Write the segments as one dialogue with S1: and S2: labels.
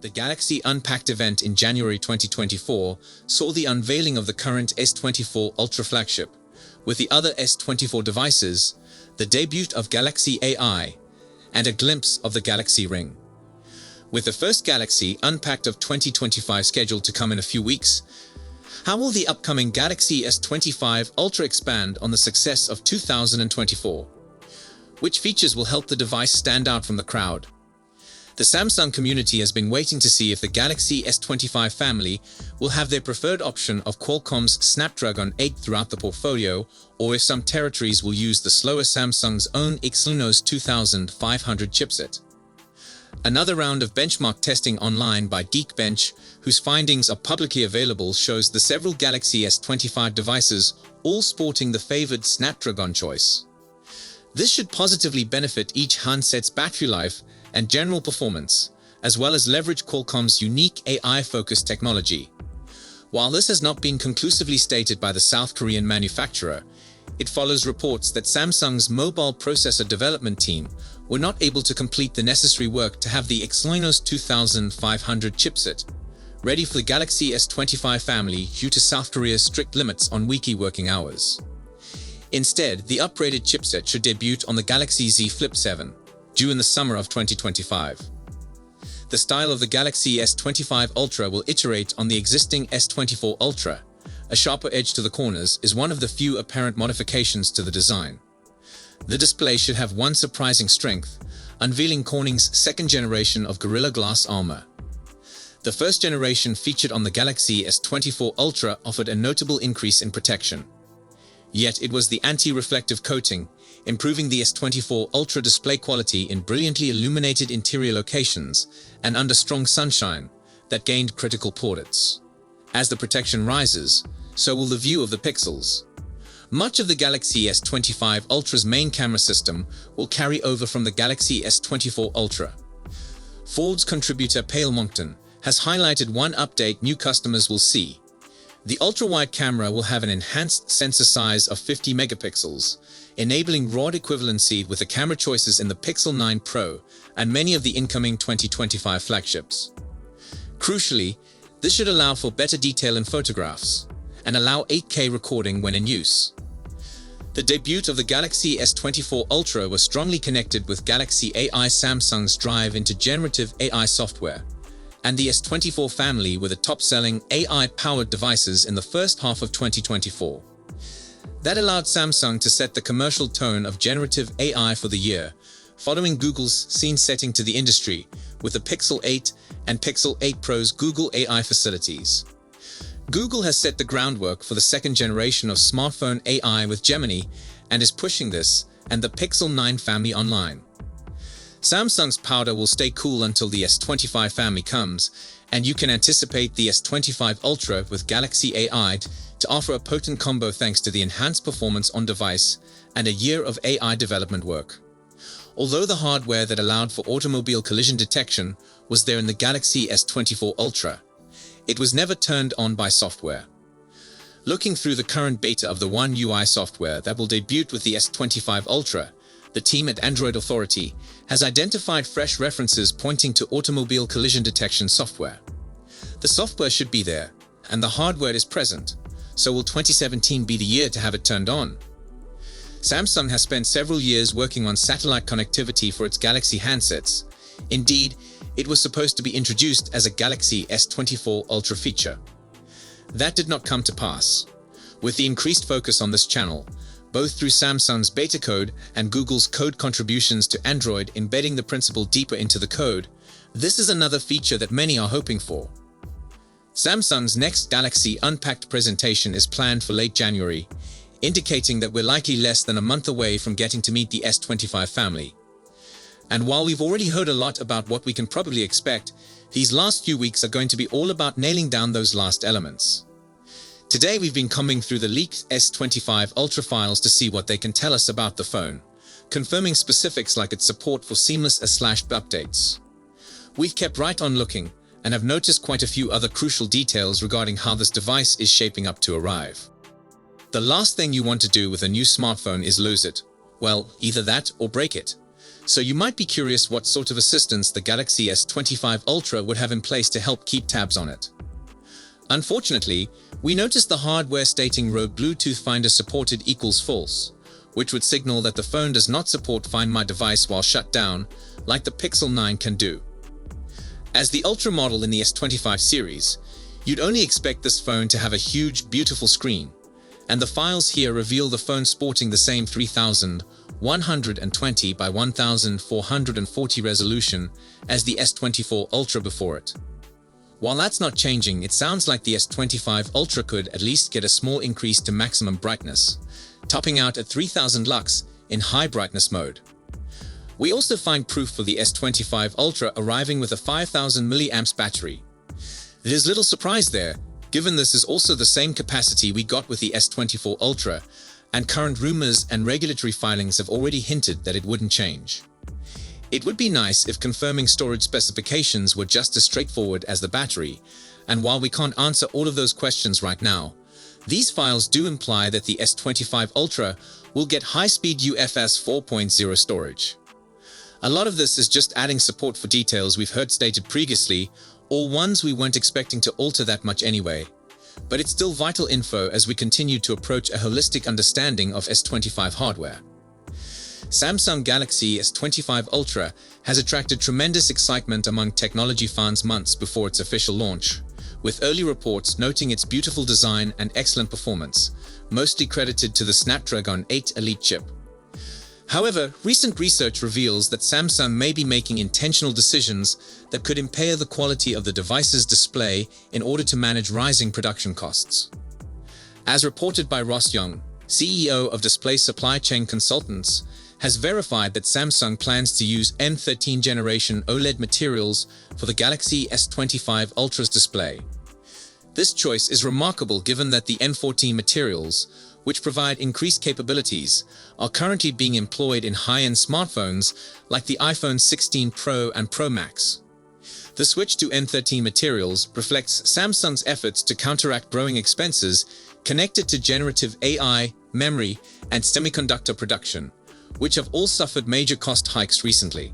S1: The Galaxy Unpacked event in January 2024 saw the unveiling of the current S24 Ultra flagship, with the other S24 devices, the debut of Galaxy AI, and a glimpse of the Galaxy Ring. With the first Galaxy Unpacked of 2025 scheduled to come in a few weeks, how will the upcoming Galaxy S25 Ultra expand on the success of 2024? Which features will help the device stand out from the crowd? The Samsung community has been waiting to see if the Galaxy S25 family will have their preferred option of Qualcomm's Snapdragon 8 throughout the portfolio, or if some territories will use the slower Samsung's own Exynos 2500 chipset. Another round of benchmark testing online by Geekbench, whose findings are publicly available, shows the several Galaxy S25 devices all sporting the favored Snapdragon choice. This should positively benefit each handset's battery life and general performance, as well as leverage Qualcomm's unique AI-focused technology. While this has not been conclusively stated by the South Korean manufacturer, it follows reports that Samsung's mobile processor development team were not able to complete the necessary work to have the Exynos 2500 chipset ready for the Galaxy S25 family due to South Korea's strict limits on weekly working hours. Instead, the upgraded chipset should debut on the Galaxy Z Flip 7, due in the summer of 2025. The style of the Galaxy S25 Ultra will iterate on the existing S24 Ultra. A sharper edge to the corners is one of the few apparent modifications to the design. The display should have one surprising strength, unveiling Corning's second generation of Gorilla Glass armor. The first generation featured on the Galaxy S24 Ultra offered a notable increase in protection. Yet it was the anti-reflective coating, improving the S24 Ultra display quality in brilliantly illuminated interior locations and under strong sunshine, that gained critical plaudits. As the protection rises, so will the view of the pixels. Much of the Galaxy S25 Ultra's main camera system will carry over from the Galaxy S24 Ultra. Ford's contributor Pale Moncton has highlighted one update new customers will see. The ultra-wide camera will have an enhanced sensor size of 50 megapixels, enabling raw equivalency with the camera choices in the Pixel 9 Pro and many of the incoming 2025 flagships. Crucially, this should allow for better detail in photographs and allow 8K recording when in use. The debut of the Galaxy S24 Ultra was strongly connected with Galaxy AI. Samsung's drive into generative AI software, and the S24 family were the top-selling AI-powered devices in the first half of 2024. That allowed Samsung to set the commercial tone of generative AI for the year, following Google's scene-setting to the industry with the Pixel 8 and Pixel 8 Pro's Google AI facilities. Google has set the groundwork for the second generation of smartphone AI with Gemini and is pushing this and the Pixel 9 family online. Samsung's powder will stay cool until the S25 family comes, and you can anticipate the S25 Ultra with Galaxy AI to offer a potent combo thanks to the enhanced performance on device and a year of AI development work. Although the hardware that allowed for automobile collision detection was there in the Galaxy S24 Ultra, it was never turned on by software. Looking through the current beta of the One UI software that will debut with the S25 Ultra, the team at Android Authority has identified fresh references pointing to automobile collision detection software. The software should be there, and the hardware is present, so will 2017 be the year to have it turned on? Samsung has spent several years working on satellite connectivity for its Galaxy handsets. Indeed, it was supposed to be introduced as a Galaxy S24 Ultra feature. That did not come to pass. With the increased focus on this channel, both through Samsung's beta code and Google's code contributions to Android embedding the principle deeper into the code, this is another feature that many are hoping for. Samsung's next Galaxy Unpacked presentation is planned for late January, indicating that we're likely less than a month away from getting to meet the S25 family. And while we've already heard a lot about what we can probably expect, these last few weeks are going to be all about nailing down those last elements. Today we've been combing through the leaked S25 Ultra files to see what they can tell us about the phone, confirming specifics like its support for seamless updates. We've kept right on looking and have noticed quite a few other crucial details regarding how this device is shaping up to arrive. The last thing you want to do with a new smartphone is lose it. Well, either that or break it. So you might be curious what sort of assistance the Galaxy S25 Ultra would have in place to help keep tabs on it. Unfortunately, we noticed the hardware stating Rogue Bluetooth Finder supported equals false, which would signal that the phone does not support Find My Device while shut down, like the Pixel 9 can do. As the Ultra model in the S25 series, you'd only expect this phone to have a huge, beautiful screen, and the files here reveal the phone sporting the same 3120 by 1440 resolution as the S24 Ultra before it. While that's not changing, it sounds like the S25 Ultra could at least get a small increase to maximum brightness, topping out at 3000 lux in high brightness mode. We also find proof for the S25 Ultra arriving with a 5000 mAh battery. There's little surprise there, given this is also the same capacity we got with the S24 Ultra, and current rumors and regulatory filings have already hinted that it wouldn't change. It would be nice if confirming storage specifications were just as straightforward as the battery, and while we can't answer all of those questions right now, these files do imply that the S25 Ultra will get high-speed UFS 4.0 storage. A lot of this is just adding support for details we've heard stated previously, or ones we weren't expecting to alter that much anyway. But it's still vital info as we continue to approach a holistic understanding of S25 hardware. Samsung Galaxy S25 Ultra has attracted tremendous excitement among technology fans months before its official launch, with early reports noting its beautiful design and excellent performance, mostly credited to the Snapdragon 8 Elite chip. However, recent research reveals that Samsung may be making intentional decisions that could impair the quality of the device's display in order to manage rising production costs. As reported by Ross Young, CEO of Display Supply Chain Consultants, has verified that Samsung plans to use N13 generation OLED materials for the Galaxy S25 Ultra's display. This choice is remarkable given that the N14 materials, which provide increased capabilities, are currently being employed in high-end smartphones like the iPhone 16 Pro and Pro Max. The switch to N13 materials reflects Samsung's efforts to counteract growing expenses connected to generative AI, memory, and semiconductor production, which have all suffered major cost hikes recently.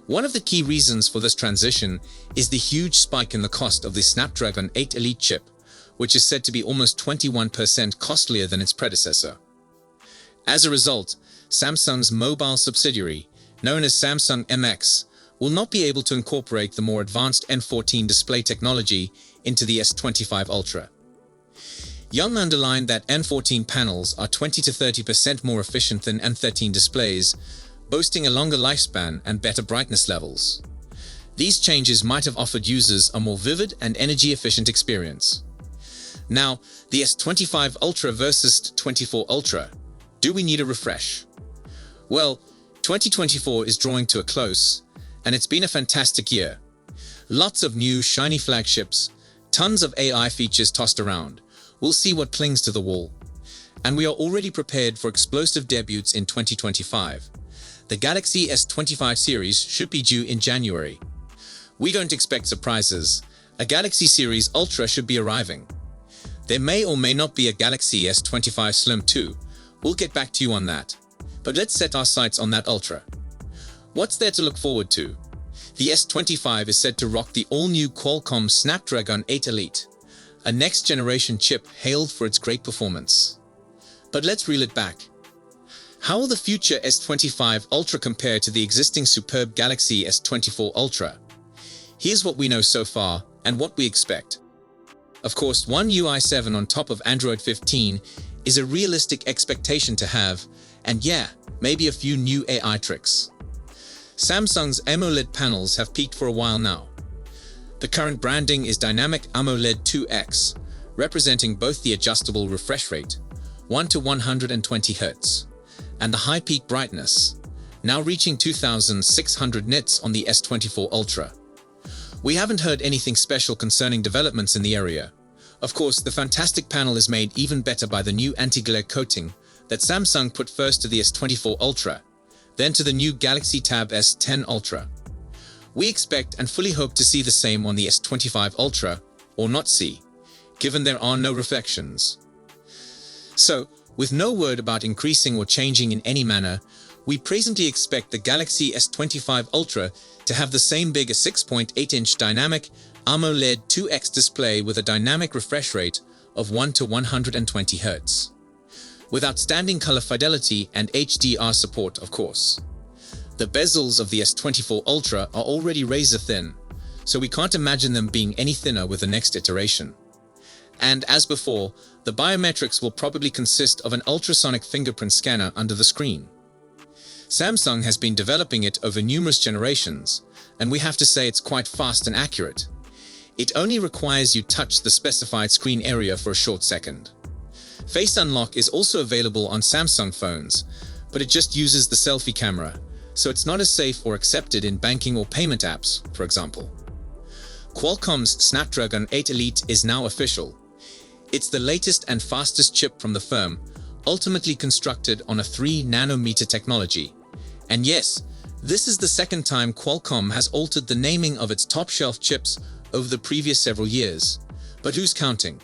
S1: One of the key reasons for this transition is the huge spike in the cost of the Snapdragon 8 Elite chip, which is said to be almost 21% costlier than its predecessor. As a result, Samsung's mobile subsidiary, known as Samsung MX, will not be able to incorporate the more advanced N14 display technology into the S25 Ultra. Young underlined that N14 panels are 20 to 30% more efficient than N13 displays, boasting a longer lifespan and better brightness levels. These changes might have offered users a more vivid and energy-efficient experience. Now, the S25 Ultra versus 24 Ultra. Do we need a refresh? Well, 2024 is drawing to a close, and it's been a fantastic year. Lots of new, shiny flagships, tons of AI features tossed around. We'll see what clings to the wall. And we are already prepared for explosive debuts in 2025. The Galaxy S25 series should be due in January. We don't expect surprises. A Galaxy Series Ultra should be arriving. There may or may not be a Galaxy S25 Slim 2. We'll get back to you on that. But let's set our sights on that Ultra. What's there to look forward to? The S25 is said to rock the all-new Qualcomm Snapdragon 8 Elite, a next-generation chip hailed for its great performance. But let's reel it back. How will the future S25 Ultra compare to the existing superb Galaxy S24 Ultra? Here's what we know so far and what we expect. Of course, One UI 7 on top of Android 15 is a realistic expectation to have, and yeah, maybe a few new AI tricks. Samsung's AMOLED panels have peaked for a while now. The current branding is Dynamic AMOLED 2X, representing both the adjustable refresh rate, 1 to 120 Hz, and the high peak brightness, now reaching 2600 nits on the S24 Ultra. We haven't heard anything special concerning developments in the area. Of course, the fantastic panel is made even better by the new anti-glare coating that Samsung put first to the S24 Ultra, then to the new Galaxy Tab S10 Ultra. We expect and fully hope to see the same on the S25 Ultra, or not see, given there are no reflections. So, with no word about increasing or changing in any manner, We presently expect the Galaxy S25 Ultra to have the same big 6.8-inch dynamic AMOLED 2X display with a dynamic refresh rate of 1 to 120 Hz. With outstanding color fidelity and HDR support, of course. The bezels of the S24 Ultra are already razor thin, so we can't imagine them being any thinner with the next iteration. And as before, the biometrics will probably consist of an ultrasonic fingerprint scanner under the screen. Samsung has been developing it over numerous generations, and we have to say it's quite fast and accurate. It only requires you touch the specified screen area for a short second. Face Unlock is also available on Samsung phones, but it just uses the selfie camera, so it's not as safe or accepted in banking or payment apps, for example. Qualcomm's Snapdragon 8 Elite is now official. It's the latest and fastest chip from the firm, ultimately constructed on a 3nm technology. And yes, this is the second time Qualcomm has altered the naming of its top-shelf chips over the previous several years. But who's counting?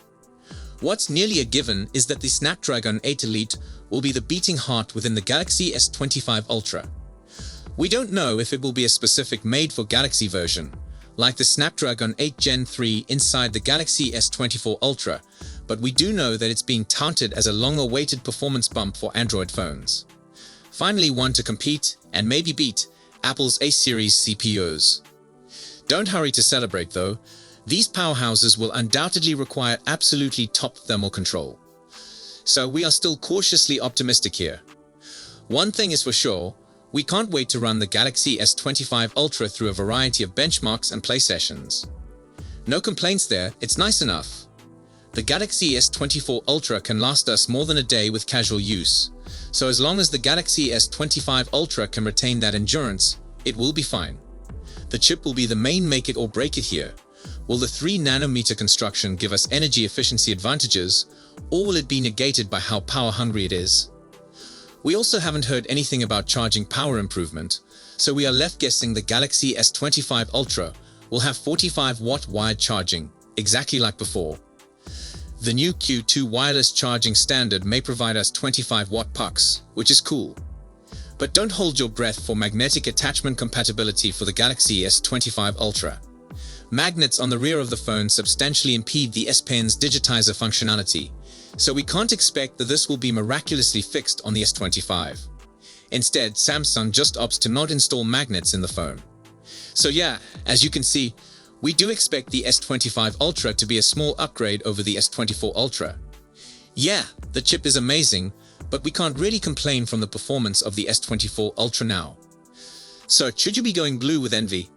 S1: What's nearly a given is that the Snapdragon 8 Elite will be the beating heart within the Galaxy S25 Ultra. We don't know if it will be a specific made-for-Galaxy version, like the Snapdragon 8 Gen 3 inside the Galaxy S24 Ultra, but we do know that it's being touted as a long-awaited performance bump for Android phones. Finally, one to compete, and maybe beat, Apple's A-series CPUs. Don't hurry to celebrate though. These powerhouses will undoubtedly require absolutely top thermal control. So we are still cautiously optimistic here. One thing is for sure, we can't wait to run the Galaxy S25 Ultra through a variety of benchmarks and play sessions. No complaints there, it's nice enough. The Galaxy S24 Ultra can last us more than a day with casual use, so as long as the Galaxy S25 Ultra can retain that endurance, it will be fine. The chip will be the main make it or break it here. Will the 3nm construction give us energy efficiency advantages, or will it be negated by how power-hungry it is? We also haven't heard anything about charging power improvement, so we are left guessing the Galaxy S25 Ultra will have 45-watt wired charging, exactly like before. The new Q2 wireless charging standard may provide us 25-watt pucks, which is cool. But don't hold your breath for magnetic attachment compatibility for the Galaxy S25 Ultra. Magnets on the rear of the phone substantially impede the S Pen's digitizer functionality, so we can't expect that this will be miraculously fixed on the S25. Instead, Samsung just opts to not install magnets in the phone. So yeah, as you can see, we do expect the S25 Ultra to be a small upgrade over the S24 Ultra. Yeah, the chip is amazing, but we can't really complain from the performance of the S24 Ultra now. So should you be going blue with envy?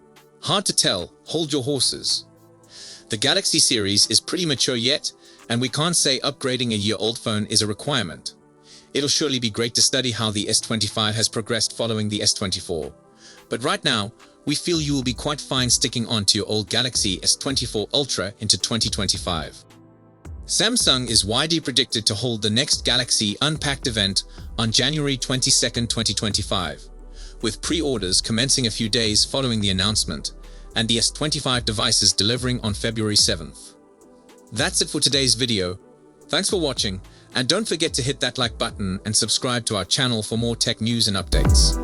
S1: Hard to tell, hold your horses. The Galaxy series is pretty mature yet, and we can't say upgrading a year-old phone is a requirement. It'll surely be great to study how the S25 has progressed following the S24. But right now, we feel you will be quite fine sticking on to your old Galaxy S24 Ultra into 2025. Samsung is widely predicted to hold the next Galaxy Unpacked event on January 22, 2025, with pre-orders commencing a few days following the announcement, and the S25 devices delivering on February 7th. That's it for today's video. Thanks for watching, and don't forget to hit that like button and subscribe to our channel for more tech news and updates.